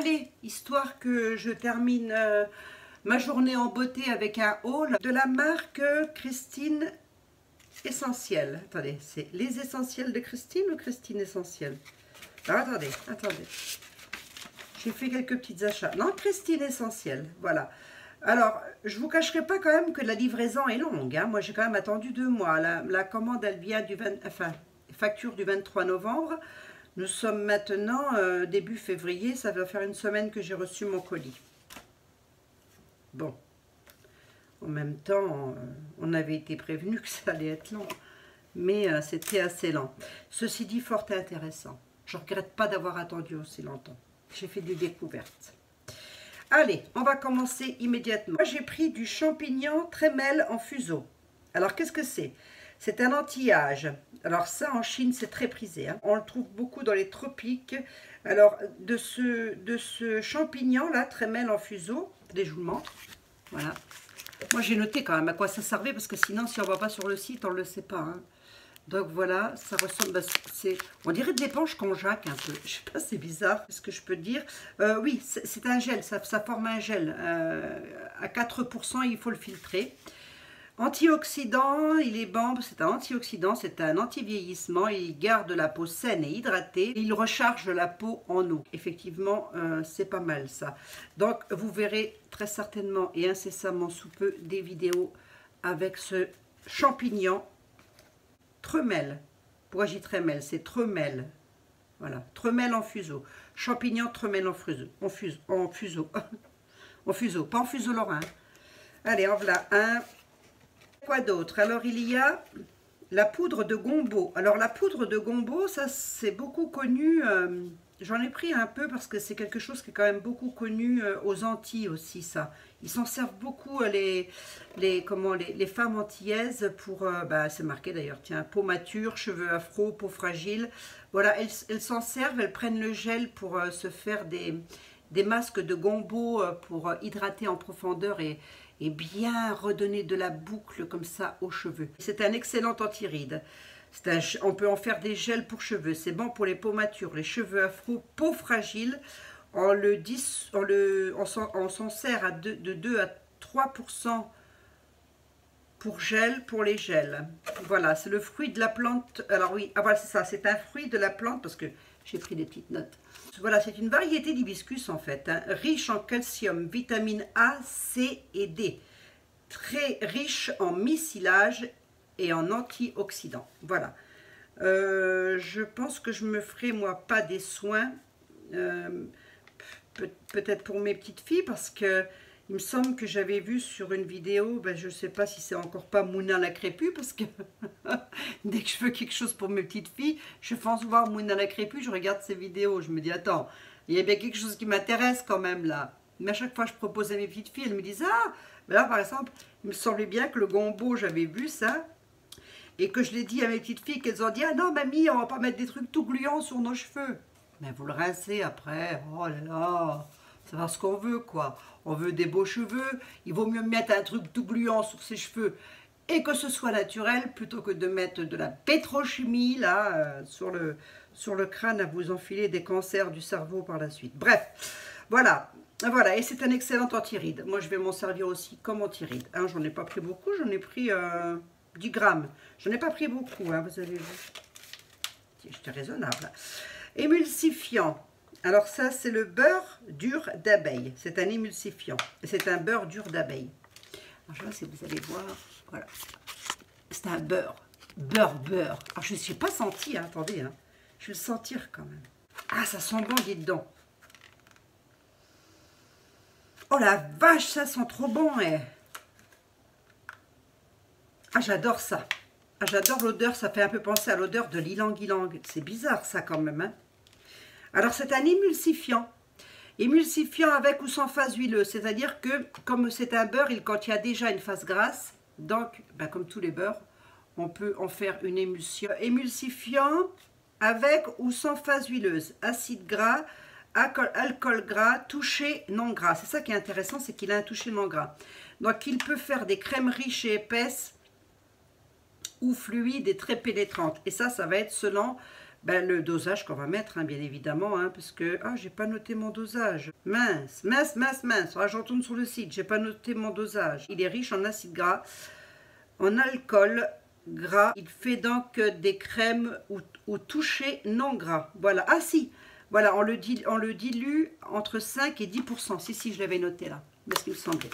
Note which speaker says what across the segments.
Speaker 1: Allez, histoire que je termine ma journée en beauté avec un haul de la marque Christine Essentielle. Attendez, c'est les essentiels de Christine ou Christine Essentielle? Alors, attendez. J'ai fait quelques petits achats. Non, Christine Essentielle, voilà. Alors, je vous cacherai pas quand même que la livraison est longue. Hein. Moi, j'ai quand même attendu 2 mois. La commande, elle vient du facture du 23 novembre. Nous sommes maintenant début février. Ça va faire une semaine que j'ai reçu mon colis. Bon. En même temps, on avait été prévenu que ça allait être long. Mais c'était assez lent. Ceci dit, fort intéressant. Je ne regrette pas d'avoir attendu aussi longtemps. J'ai fait des découvertes. Allez, on va commencer immédiatement. Moi, j'ai pris du champignon trémel en fuseau. Alors, qu'est-ce que c'est? C'est un anti-âge. Alors, ça, en Chine, c'est très prisé. Hein. On le trouve beaucoup dans les tropiques. Alors, de ce champignon-là, trémel en fuseau, je vous le montre. Voilà. Moi, j'ai noté quand même à quoi ça servait, parce que sinon, si on ne va pas sur le site, on ne le sait pas. Hein. Donc voilà, ça ressemble, on dirait de l'éponge konjac un peu. Je sais pas, c'est bizarre, ce que je peux dire. Oui, c'est un gel, ça forme un gel. À 4%, il faut le filtrer. Antioxydant, il est bon, c'est un antioxydant, c'est un anti-vieillissement. Il garde la peau saine et hydratée. Il recharge la peau en eau. Effectivement, c'est pas mal ça. Donc, vous verrez très certainement et incessamment sous peu des vidéos avec ce champignon tremel. Pourquoi j'ai tremel? C'est tremel. Voilà, tremel en fuseau. Champignon tremel en fuseau. En fuseau. En fuseau, pas en fuseau lorrain. Allez, en voilà un. Quoi d'autre? Alors, il y a la poudre de gombo. Alors, la poudre de gombo, ça, c'est beaucoup connu. J'en ai pris un peu parce que c'est quelque chose qui est quand même beaucoup connu aux Antilles aussi, ça. Ils s'en servent beaucoup, les femmes antillaises, pour, c'est marqué d'ailleurs, tiens, peau mature, cheveux afro, peau fragile. Voilà, elles s'en servent, elles prennent le gel pour se faire des masques de gombo pour hydrater en profondeur et bien redonner de la boucle comme ça aux cheveux. C'est un excellent anti-rides. On peut en faire des gels pour cheveux. C'est bon pour les peaux matures, les cheveux afro, peau fragile. On s'en sert de 2 à 3% pour gel, pour les gels. Voilà, c'est le fruit de la plante. Alors oui, ah voilà, c'est ça, c'est un fruit de la plante parce que j'ai pris des petites notes. Voilà, c'est une variété d'hibiscus en fait, hein, riche en calcium, vitamine A, C et D. Très riche en mycilage et en antioxydants. Voilà. Je pense que je me ferai, moi, pas des soins. Peut-être pour mes petites filles, parce que il me semble que j'avais vu sur une vidéo, je ne sais pas si c'est encore pas Mouna la crépue, parce que dès que je veux quelque chose pour mes petites filles, je fonce voir Mouna la crépue, je regarde ses vidéos, je me dis, attends, il y a bien quelque chose qui m'intéresse quand même là. Mais à chaque fois que je propose à mes petites filles, elles me disent, ah, là par exemple, il me semblait bien que le gombo, j'avais vu ça, et que je l'ai dit à mes petites filles, qu'elles ont dit, ah non mamie, on va pas mettre des trucs tout gluants sur nos cheveux. Mais vous le rincez après, oh là là, ça va ce qu'on veut quoi. On veut des beaux cheveux, il vaut mieux mettre un truc tout gluant sur ses cheveux et que ce soit naturel plutôt que de mettre de la pétrochimie là sur le crâne à vous enfiler des cancers du cerveau par la suite. Bref, voilà, et c'est un excellent anti-rides. Moi je vais m'en servir aussi comme anti-rides. Hein, j'en ai pas pris beaucoup, j'en ai pris 10 grammes. J'en ai pas pris beaucoup, hein, vous avez vu. J'étais raisonnable. Émulsifiant. Alors ça, c'est le beurre dur d'abeille. C'est un émulsifiant. C'est un beurre dur d'abeille. Alors je sais pas si vous allez voir. Voilà. C'est un beurre. Beurre. Alors je ne suis pas senti, hein, attendez. Hein. Je vais le sentir quand même. Ah, ça sent bon, dites donc. Oh la vache, ça sent trop bon. Eh. Ah, j'adore ça. Ah, j'adore l'odeur. Ça fait un peu penser à l'odeur de l'ylang-ylang. C'est bizarre ça quand même, hein. Alors, c'est un émulsifiant. Émulsifiant avec ou sans phase huileuse. C'est-à-dire que, comme c'est un beurre, il contient déjà une phase grasse. Donc, comme tous les beurres, on peut en faire une émulsion. Émulsifiant avec ou sans phase huileuse. Acide gras, alcool gras, toucher non gras. C'est ça qui est intéressant, c'est qu'il a un toucher non gras. Donc, il peut faire des crèmes riches et épaisses ou fluides et très pénétrantes. Et ça va être selon Ben, le dosage qu'on va mettre, hein, bien évidemment, hein, parce que... Ah, j'ai pas noté mon dosage. Mince, mince, mince, mince. Ah, je retourne sur le site, j'ai pas noté mon dosage. Il est riche en acides gras, en alcool gras. Il fait donc des crèmes ou toucher non gras. Voilà. Ah si, voilà, on le dilue entre 5 et 10%. Si, je l'avais noté là, parce qu'il me semblait.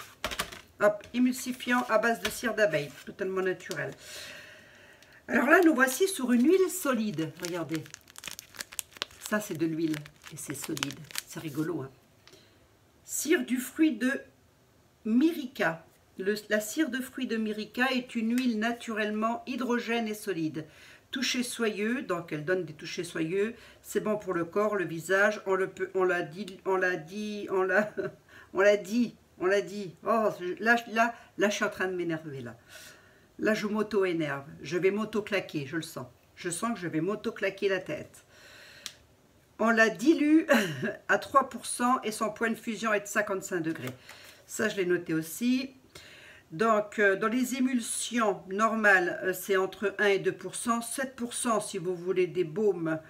Speaker 1: Hop, émulsifiant à base de cire d'abeille, totalement naturel. Alors là, nous voici sur une huile solide. Regardez. Ça, c'est de l'huile et c'est solide. C'est rigolo, hein. Cire du fruit de Mirica. La cire de fruit de Mirica est une huile naturellement hydrogène et solide. Toucher soyeux, donc elle donne des touchés soyeux. C'est bon pour le corps, le visage. On l'a dit. Oh, là, je suis en train de m'énerver, là. Là, je m'auto-énerve. Je vais m'auto-claquer, je le sens. Je sens que je vais m'auto-claquer la tête. On la dilue à 3% et son point de fusion est de 55 degrés. Ça, je l'ai noté aussi. Donc, dans les émulsions normales, c'est entre 1 et 2%. 7% si vous voulez des baumes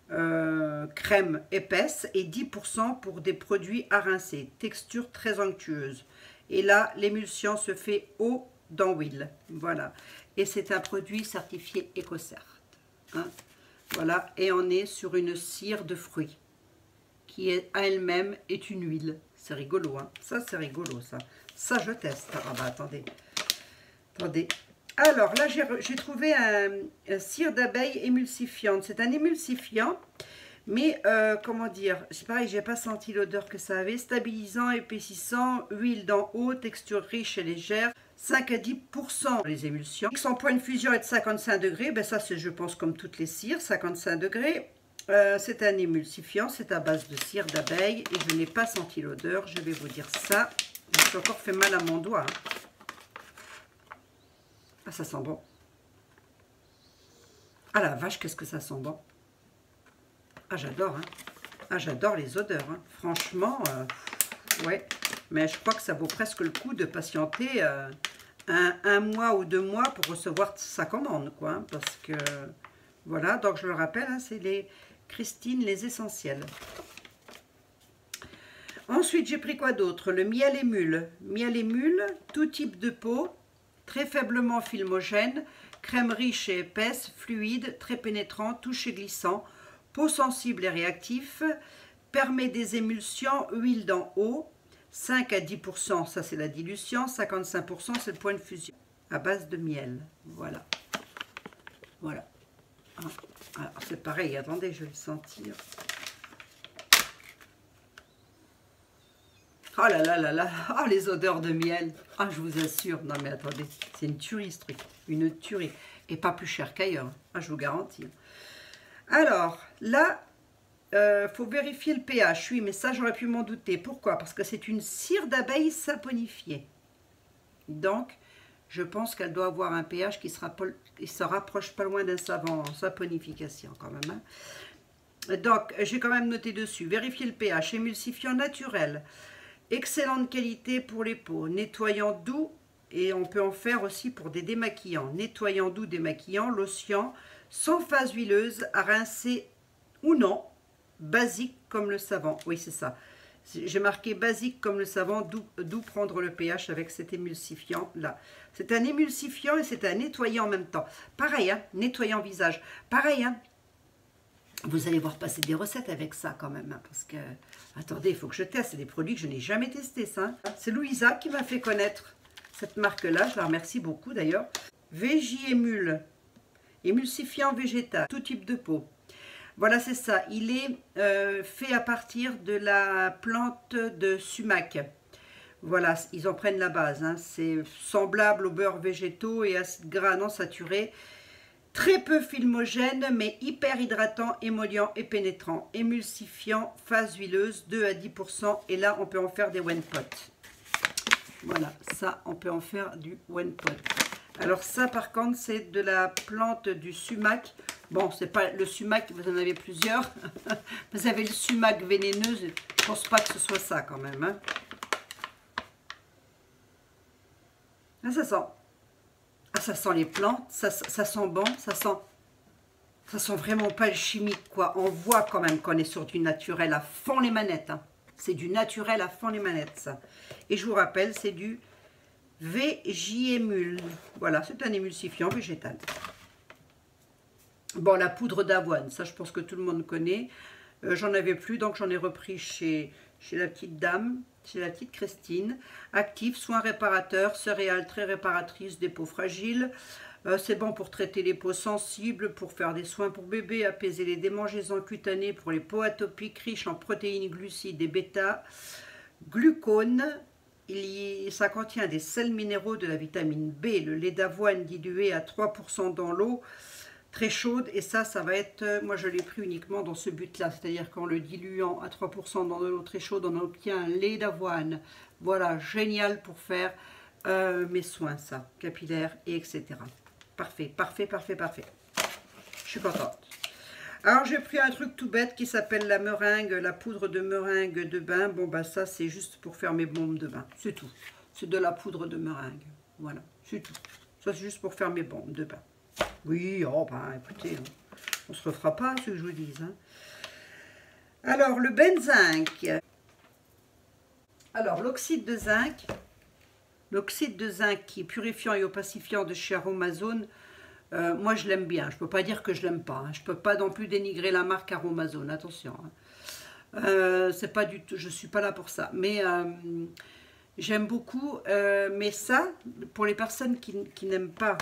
Speaker 1: crème épaisse et 10% pour des produits à rincer. Texture très onctueuse. Et là, l'émulsion se fait eau dans l'huile. Voilà. Et c'est un produit certifié EcoCert. Hein? Voilà. Et on est sur une cire de fruits qui est, à elle-même est une huile. C'est rigolo, hein. Ça, c'est rigolo, ça. Ça, je teste. Ah bah, attendez. Attendez. Alors, là, j'ai trouvé un cire d'abeille émulsifiante. C'est un émulsifiant, mais, comment dire, c'est pareil, j'ai pas senti l'odeur que ça avait. Stabilisant, épaississant, huile d'en haut, texture riche et légère. 5 à 10% les émulsions. Son point de fusion est de 55 degrés. Ben ça, c'est, je pense, comme toutes les cires, 55 degrés. C'est un émulsifiant, c'est à base de cire d'abeille et je n'ai pas senti l'odeur, je vais vous dire ça. Je me suis encore fait mal à mon doigt. Hein. Ah, ça sent bon. Ah la vache, qu'est-ce que ça sent bon. Ah, j'adore. Hein. Ah, j'adore les odeurs. Hein. Franchement, ouais. Mais je crois que ça vaut presque le coup de patienter un mois ou 2 mois pour recevoir sa commande, quoi. Hein, parce que, voilà, donc je le rappelle, hein, c'est les Christine, les essentiels. Ensuite, j'ai pris quoi d'autre? Le miel émule. Miel émule, tout type de peau, très faiblement filmogène, crème riche et épaisse, fluide, très pénétrant, toucher glissant, peau sensible et réactif, permet des émulsions, huile d'en haut, 5 à 10%, ça c'est la dilution, 55% c'est le point de fusion, à base de miel. Voilà. Voilà. Alors c'est pareil, attendez, je vais le sentir. Oh là là là là, oh les odeurs de miel. Ah, je vous assure, non mais attendez, c'est une tuerie ce truc, une tuerie. Et pas plus cher qu'ailleurs, ah, je vous garantis. Alors, là, faut vérifier le pH, oui, mais ça j'aurais pu m'en douter. Pourquoi? Parce que c'est une cire d'abeille saponifiée. Donc, je pense qu'elle doit avoir un pH qui se rapproche pas loin d'un savon en saponification quand même. Hein. Donc, j'ai quand même noté dessus. Vérifier le pH, émulsifiant naturel. Excellente qualité pour les peaux. Nettoyant doux, et on peut en faire aussi pour des démaquillants. Nettoyant doux, démaquillant, lotion, sans phase huileuse, à rincer ou non. Basique comme le savon. Oui, c'est ça. J'ai marqué basique comme le savon, d'où prendre le pH avec cet émulsifiant là. C'est un émulsifiant et c'est un nettoyant en même temps. Pareil, hein, nettoyant visage. Pareil, hein, vous allez voir passer des recettes avec ça quand même. Hein, parce que, attendez, il faut que je teste. C'est des produits que je n'ai jamais testés, ça. Hein. C'est Louisa qui m'a fait connaître cette marque-là. Je la remercie beaucoup d'ailleurs. Végiémule, émulsifiant végétal, tout type de peau. Voilà, c'est ça. Il est fait à partir de la plante de sumac. Voilà, ils en prennent la base. Hein. C'est semblable aux beurres végétaux et acides gras non saturés. Très peu filmogène, mais hyper hydratant, émollient et pénétrant. Émulsifiant, phase huileuse, 2 à 10%. Et là, on peut en faire des one pot. Voilà, ça, on peut en faire du one pot. Alors ça, par contre, c'est de la plante du sumac. Bon, c'est pas le sumac, vous en avez plusieurs. Vous avez le sumac vénéneux, je pense pas que ce soit ça quand même. Hein. Là, ça sent. Ah, ça sent les plantes, ça sent bon, ça sent. Ça sent vraiment pas le chimique, quoi. On voit quand même qu'on est sur du naturel à fond les manettes. Hein. C'est du naturel à fond les manettes, ça. Et je vous rappelle, c'est du Végémul. Voilà, c'est un émulsifiant végétal. Bon, la poudre d'avoine, ça je pense que tout le monde connaît. J'en avais plus, donc j'en ai repris chez la petite dame, chez la petite Christine. Actif, soins réparateurs, céréales très réparatrices des peaux fragiles. C'est bon pour traiter les peaux sensibles, pour faire des soins pour bébé, apaiser les démangeaisons cutanées pour les peaux atopiques, riches en protéines, glucides et bêta-glucone. Ça contient des sels minéraux, de la vitamine B, le lait d'avoine dilué à 3% dans l'eau, très chaude. Et ça va être, moi je l'ai pris uniquement dans ce but-là, c'est-à-dire qu'en le diluant à 3% dans de l'eau très chaude, on obtient un lait d'avoine. Voilà, génial pour faire mes soins, ça, capillaires, et etc. Parfait, parfait, parfait, parfait. Je suis contente. Alors, j'ai pris un truc tout bête qui s'appelle la meringue, la poudre de meringue de bain. Bon, bah ça, c'est juste pour faire mes bombes de bain. C'est tout. C'est de la poudre de meringue. Voilà, c'est tout. Ça, c'est juste pour faire mes bombes de bain. Oui, oh, bah écoutez, on ne se refera pas, ce que je vous dis. Hein. Alors, le benzinc. Alors, l'oxyde de zinc. L'oxyde de zinc qui est purifiant et opacifiant de chez Aromazone, moi je l'aime bien. Je ne peux pas dire que je l'aime pas. Hein. Je ne peux pas non plus dénigrer la marque Aromazone, attention. Hein. C'est pas du tout, je ne suis pas là pour ça. Mais j'aime beaucoup. Mais ça, pour les personnes qui n'aiment pas,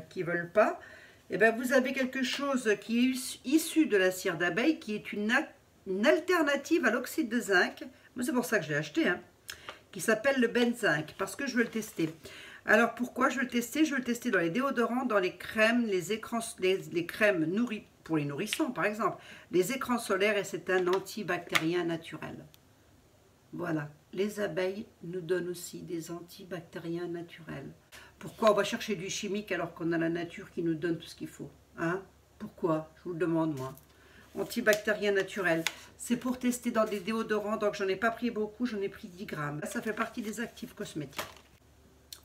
Speaker 1: qui ne veulent pas, eh ben vous avez quelque chose qui est issu de la cire d'abeille, qui est une alternative à l'oxyde de zinc. Moi c'est pour ça que je l'ai acheté, hein. Qui s'appelle le benzinc, parce que je veux le tester. Alors pourquoi je veux le tester? Je veux le tester dans les déodorants, dans les crèmes, les crèmes pour les nourrissons par exemple, les écrans solaires, et c'est un antibactérien naturel. Voilà, les abeilles nous donnent aussi des antibactériens naturels. Pourquoi on va chercher du chimique alors qu'on a la nature qui nous donne tout ce qu'il faut, hein? Pourquoi? Je vous le demande moi. Antibactérien naturel. C'est pour tester dans des déodorants, donc j'en ai pas pris beaucoup, j'en ai pris 10 grammes. Ça fait partie des actifs cosmétiques.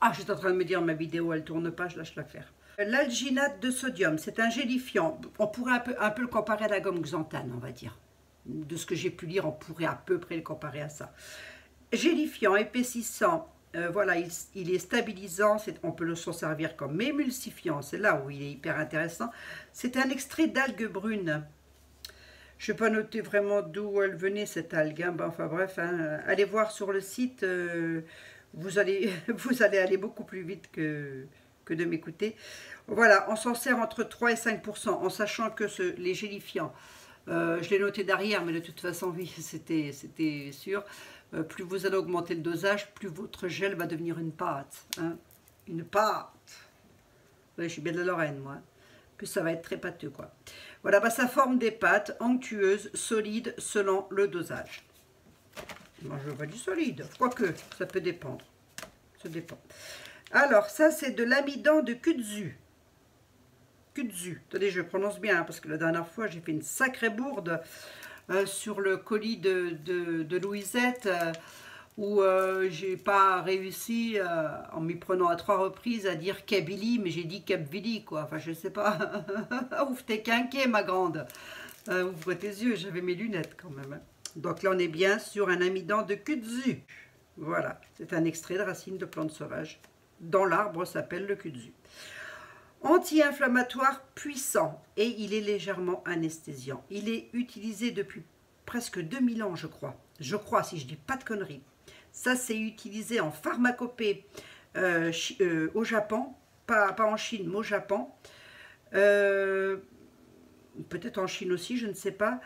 Speaker 1: Ah, je suis en train de me dire, ma vidéo, elle tourne pas, je lâche l'affaire. L'alginate de sodium, c'est un gélifiant. On pourrait un peu le comparer à la gomme xanthane, on va dire. De ce que j'ai pu lire, on pourrait à peu près le comparer à ça. Gélifiant, épaississant, voilà, il est stabilisant, on peut s'en servir comme émulsifiant, c'est là où il est hyper intéressant. C'est un extrait d'algues brunes. Je n'ai pas noté vraiment d'où elle venait, cette algue. Hein. Ben, enfin bref, hein, allez voir sur le site, vous allez aller beaucoup plus vite que de m'écouter. Voilà, on s'en sert entre 3 et 5%, en sachant que les gélifiants, je l'ai noté derrière, mais de toute façon, oui, c'était sûr. Plus vous allez augmenter le dosage, plus votre gel va devenir une pâte. Hein. Une pâte. Ouais, je suis bien de la Lorraine, moi. Plus ça va être très pâteux, quoi. Voilà, bah, ça forme des pâtes onctueuses, solides, selon le dosage. Moi, je veux du solide, quoique, ça peut dépendre. Ça dépend. Alors, ça, c'est de l'amidon de kudzu. Kudzu. Attendez, je prononce bien, hein, parce que la dernière fois, j'ai fait une sacrée bourde sur le colis de Louisette, où j'ai pas réussi, en m'y prenant à 3 reprises, à dire Kabylie, mais j'ai dit Capvili, quoi. Enfin, je sais pas. Ouvre tes quinquets, ma grande. Ouvre tes yeux, j'avais mes lunettes quand même. Hein. Donc là, on est bien sur un amidon de kudzu. Voilà, c'est un extrait de racine de plante sauvage. Dans l'arbre, s'appelle le kudzu. Anti-inflammatoire puissant, et il est légèrement anesthésiant. Il est utilisé depuis presque 2000 ans, je crois. Je crois, si je dis pas de conneries. Ça, c'est utilisé en pharmacopée au Japon, pas en Chine, mais au Japon. Peut-être en Chine aussi, je ne sais pas.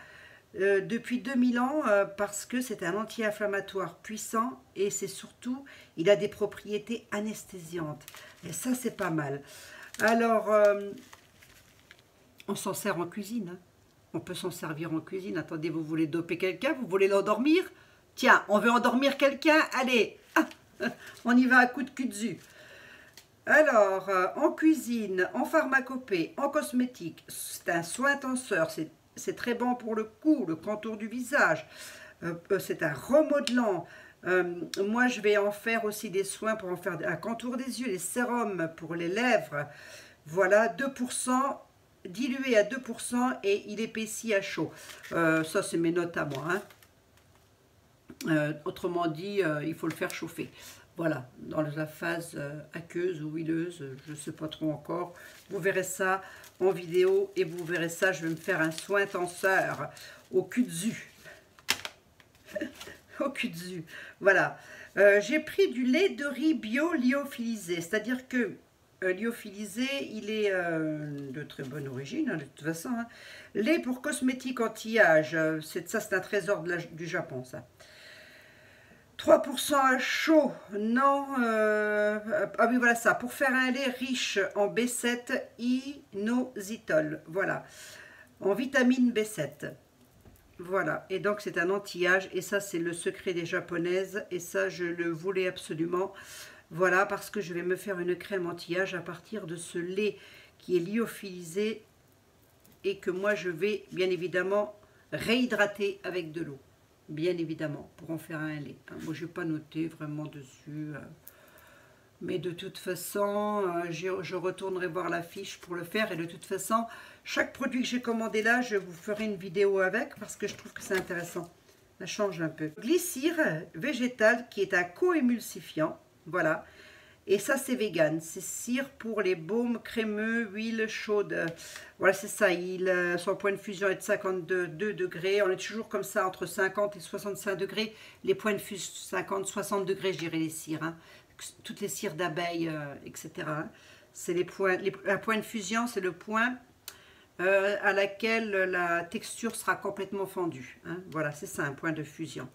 Speaker 1: Depuis 2000 ans, parce que c'est un anti-inflammatoire puissant et c'est surtout, il a des propriétés anesthésiantes. Et ça, c'est pas mal. Alors, on s'en sert en cuisine. Hein. On peut s'en servir en cuisine. Attendez, vous voulez doper quelqu'un? Vous voulez l'endormir? Tiens, on veut endormir quelqu'un? Allez, on y va à coup de kudzu. Alors, en cuisine, en pharmacopée, en cosmétique, c'est un soin tenseur, c'est très bon pour le cou, le contour du visage, c'est un remodelant. Moi, je vais en faire aussi des soins pour en faire un contour des yeux, les sérums pour les lèvres. Voilà, 2% dilué à 2% et il épaissit à chaud. Ça, c'est mes notes à moi. Autrement dit, il faut le faire chauffer. Voilà, dans la phase aqueuse ou huileuse, je ne sais pas trop encore. Vous verrez ça en vidéo et vous verrez ça, je vais me faire un soin tenseur au kudzu. Au kudzu, voilà. J'ai pris du lait de riz bio lyophilisé, c'est-à-dire que lyophilisé, il est de très bonne origine, de toute façon. Lait pour cosmétiques anti-âge, ça c'est un trésor du Japon, ça. 3% à chaud, non, ah oui, voilà ça, pour faire un lait riche en B7 inositol, voilà, en vitamine B7, voilà, et donc c'est un anti-âge, et ça c'est le secret des japonaises, et ça je le voulais absolument, voilà, parce que je vais me faire une crème anti-âge à partir de ce lait qui est lyophilisé, et que moi je vais bien évidemment réhydrater avec de l'eau. Bien évidemment, pour en faire un lait. Moi, je n'ai pas noté vraiment dessus. Mais de toute façon, je retournerai voir la fiche pour le faire. Et de toute façon, chaque produit que j'ai commandé là, je vous ferai une vidéo avec parce que je trouve que c'est intéressant. Ça change un peu. Glycir végétal qui est un co-émulsifiant. Voilà. Et ça, c'est vegan. C'est cire pour les baumes crémeux, huile chaude. Voilà, c'est ça. Son point de fusion est de 52 degrés. On est toujours comme ça, entre 50 et 65 degrés. Les points de fusion, 50-60 degrés, je dirais, les cires. Hein. Toutes les cires d'abeilles, etc. Hein. C'est les points. Un point de fusion, c'est le point à laquelle la texture sera complètement fendue. Hein. Voilà, c'est ça, un point de fusion.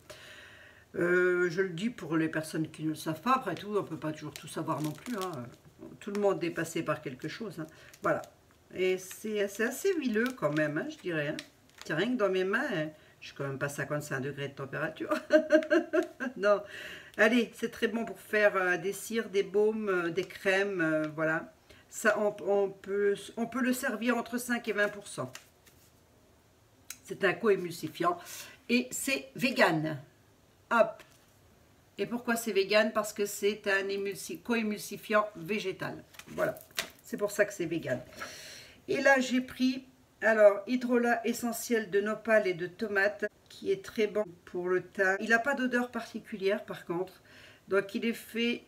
Speaker 1: Je le dis pour les personnes qui ne le savent pas, après tout, on ne peut pas toujours tout savoir non plus. Hein. Tout le monde est passé par quelque chose. Hein. Voilà. Et c'est assez huileux quand même, hein, je dirais. Hein. C'est rien que dans mes mains, hein, je suis quand même pas 55 degrés de température. Non. Allez, c'est très bon pour faire des cires, des baumes, des crèmes, voilà. Ça, on peut le servir entre 5 et 20%. C'est un co-émulsifiant et c'est vegan. Hop. Et pourquoi c'est vegan? Parce que c'est un co-émulsifiant végétal. Voilà. C'est pour ça que c'est vegan. Et là, j'ai pris, alors, hydrolat essentiel de nopal et de tomate, qui est très bon pour le teint. Il n'a pas d'odeur particulière, par contre. Donc, il est fait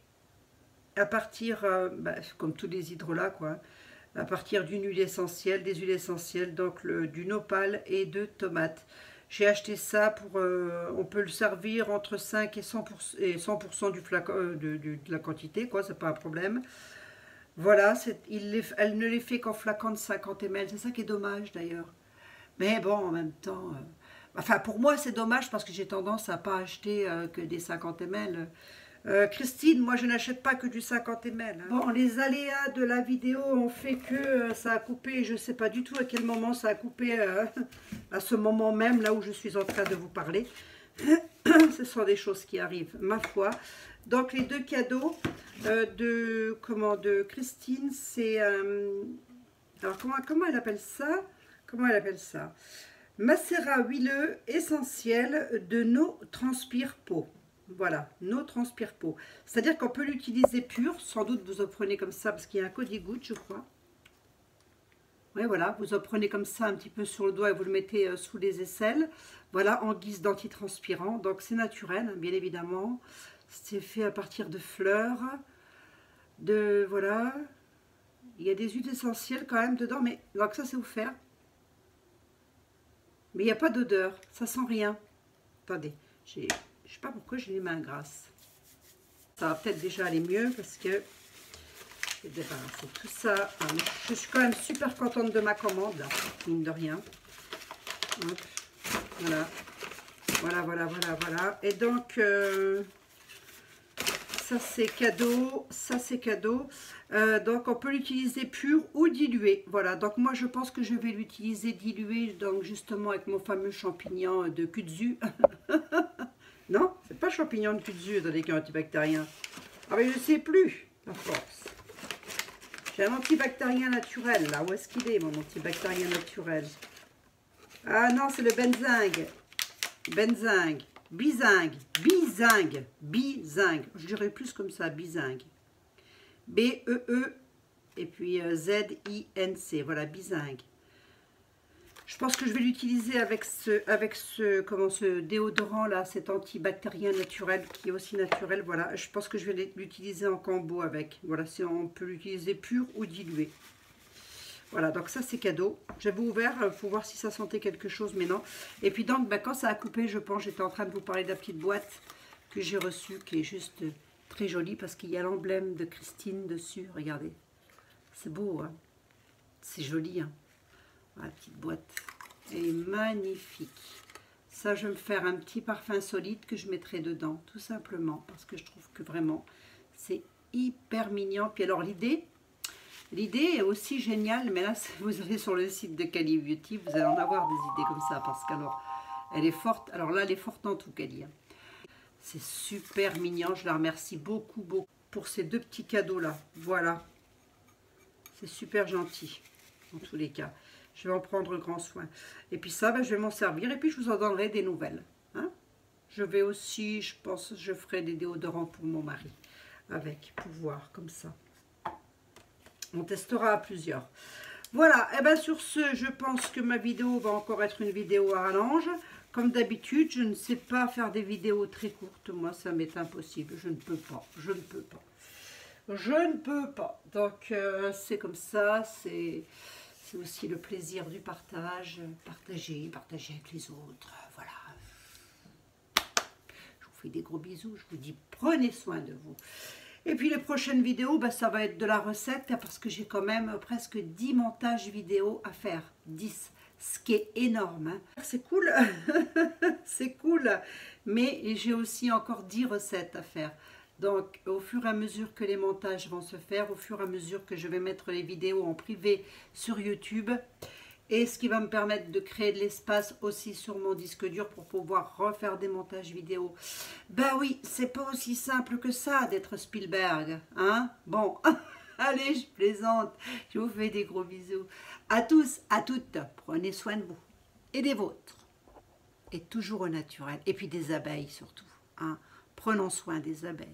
Speaker 1: à partir, comme tous les hydrolats, quoi, à partir d'une huile essentielle, des huiles essentielles, donc du nopal et de tomate. J'ai acheté ça pour, on peut le servir entre 5 et 100% du flacon, de la quantité, quoi, c'est pas un problème. Voilà, elle ne les fait qu'en flacon de 50 ml, c'est ça qui est dommage d'ailleurs. Mais bon, en même temps, enfin pour moi c'est dommage parce que j'ai tendance à pas acheter que des 50 ml. Christine, moi je n'achète pas que du 50 ml. Hein. Bon, les aléas de la vidéo ont fait que ça a coupé, je ne sais pas du tout à quel moment ça a coupé, à ce moment même, là où je suis en train de vous parler. Ce sont des choses qui arrivent, ma foi. Donc les deux cadeaux de Christine, c'est... alors comment elle appelle ça? Comment elle appelle ça? Macérat huileux essentiel de No Transpire Peau. Voilà, No Transpire Peau. C'est-à-dire qu'on peut l'utiliser pur. Sans doute vous en prenez comme ça parce qu'il y a un code-goutte, je crois. Oui, voilà, vous en prenez comme ça un petit peu sur le doigt et vous le mettez sous les aisselles. Voilà, en guise d'antitranspirant. Donc c'est naturel, hein, bien évidemment. C'est fait à partir de fleurs. Voilà. Il y a des huiles essentielles quand même dedans, mais donc ça c'est offert. Mais il n'y a pas d'odeur, ça sent rien. Attendez, je ne sais pas pourquoi j'ai les mains grasses. Ça va peut-être déjà aller mieux parce que j'ai débarrassé tout ça. Je suis quand même super contente de ma commande, là, mine de rien. Hop. Voilà. Voilà. Et donc, ça c'est cadeau, ça c'est cadeau. Donc on peut l'utiliser pur ou dilué. Voilà, donc moi je pense que je vais l'utiliser dilué, donc justement avec mon fameux champignon de kudzu. Non, c'est pas champignon de kudzu dans les antibactériens. Ah mais je sais plus, à force. J'ai un antibactérien naturel là. Où est-ce qu'il est mon antibactérien naturel? Ah non, c'est le benzingue. Benzingue. Bizingue. Je dirais plus comme ça, bizingue. B-E-E et puis Z-I-N-C. Voilà, bizingue. Je pense que je vais l'utiliser avec ce déodorant là, cet antibactérien naturel qui est aussi naturel. Voilà, je pense que je vais l'utiliser en combo avec. Voilà, si on peut l'utiliser pur ou dilué. Voilà, donc ça c'est cadeau. J'avais ouvert pour voir si ça sentait quelque chose, mais non. Et puis donc, bah, quand ça a coupé, je pense, j'étais en train de vous parler de la petite boîte que j'ai reçue, qui est juste très jolie parce qu'il y a l'emblème de Christine dessus. Regardez, c'est beau, hein? C'est joli, hein? La petite boîte, elle est magnifique. Ça, je vais me faire un petit parfum solide que je mettrai dedans, tout simplement, parce que je trouve que vraiment, c'est hyper mignon. Puis alors, l'idée est aussi géniale, mais là, vous allez sur le site de Cali Beauty, vous allez en avoir des idées comme ça, parce qu'alors, elle est forte. Alors là, elle est forte en tout, Cali. C'est super mignon, je la remercie beaucoup, beaucoup pour ces deux petits cadeaux-là. Voilà, c'est super gentil, en tous les cas. Je vais en prendre grand soin. Et puis ça, ben, je vais m'en servir. Et puis, je vous en donnerai des nouvelles. Hein? Je vais aussi, je pense, je ferai des déodorants pour mon mari. Avec, pour voir, comme ça. On testera à plusieurs. Voilà. Et bien, sur ce, je pense que ma vidéo va encore être une vidéo à rallonge. Comme d'habitude, je ne sais pas faire des vidéos très courtes. Moi, ça m'est impossible. Je ne peux pas. Je ne peux pas. Je ne peux pas. Donc, c'est comme ça. C'est aussi le plaisir du partage, partager avec les autres, voilà. Je vous fais des gros bisous, je vous dis prenez soin de vous. Et puis les prochaines vidéos, bah, ça va être de la recette, parce que j'ai quand même presque 10 montages vidéo à faire, 10, ce qui est énorme. Hein. C'est cool, c'est cool, mais j'ai aussi encore 10 recettes à faire. Donc, au fur et à mesure que les montages vont se faire, au fur et à mesure que je vais mettre les vidéos en privé sur YouTube, et ce qui va me permettre de créer de l'espace aussi sur mon disque dur pour pouvoir refaire des montages vidéo. Ben oui, c'est pas aussi simple que ça d'être Spielberg, hein? Bon, allez, je plaisante. Je vous fais des gros bisous. À tous, à toutes, prenez soin de vous et des vôtres. Et toujours au naturel. Et puis des abeilles surtout, hein? Prenons soin des abeilles.